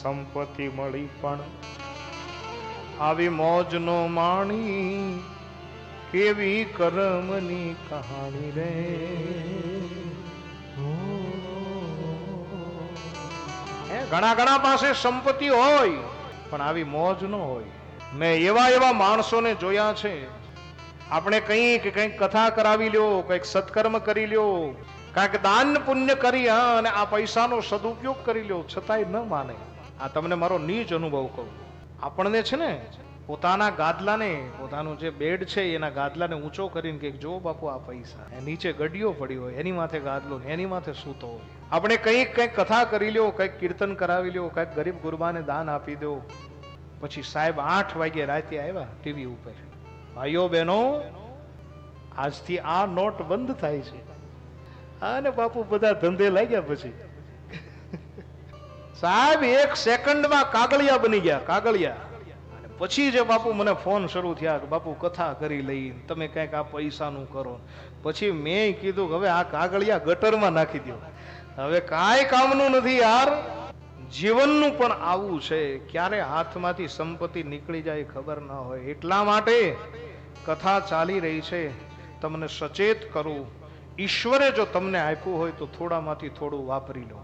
સંપત્તિ મળી પણ આવી મોજ નો માણી, કેવી કરમની કહાણી રે. ઘણા ઘણા પાસે સંપત્તિ હોય પણ આવી મોજ ન હોય. મેં એવા એવા માણસોને જોયા છે. આપણે કંઈક કથા કરાવી લ્યો, કંઈક સત્કર્મ કરી લ્યો, કાંઈક દાન પુણ્ય કરી અને આ પૈસાનો સદુપયોગ કરી લ્યો, છતાંય ન માને. આ તમને મારો નીચ અનુભવ કહું. આપણને છે ને પોતાના ગાદલાને, પોતાનું જે બેડ છે એના ગાદલાને ઊંચો કરીને કે જો બાપુ આ પૈસા, નીચે ગડીઓ પડી હોય એની માથે ગાદલો, એની માથે સૂતો હોય. આપણે કંઈક કથા કરી લ્યો, કંઈક કીર્તન કરાવી લ્યો, કંઈક ગરીબ ગુરબાને દાન આપી દો. પછી સાહેબ 8 વાગે રાતે આવ્યા ટીવી ઉપર, ભાઈઓ બહેનો આજથી આ નોટ બંધ થાય છે. અને બાપુ બધા ધંધે લાગ્યા. પછી સાહેબ 1 સેકન્ડમાં કાગળિયા બની ગયા, કાગળિયા. પછી જે બાપુ મને ફોન શરૂ થયા કે બાપુ કથા કરી લઈ, તમે કંઈક આ પૈસાનું કરો. પછી મેં કીધું હવે આ કાગળિયા ગટરમાં નાખી દો, હવે કાંઈ કામનું નથી યાર. જીવનનું પણ આવું છે, ક્યારે હાથમાંથી સંપત્તિ નીકળી જાય ખબર ના હોય. એટલા માટે કથા ચાલી રહી છે, તમને સચેત કરું. ઈશ્વરે જો તમને આપ્યું હોય તો થોડામાંથી થોડું વાપરી લો.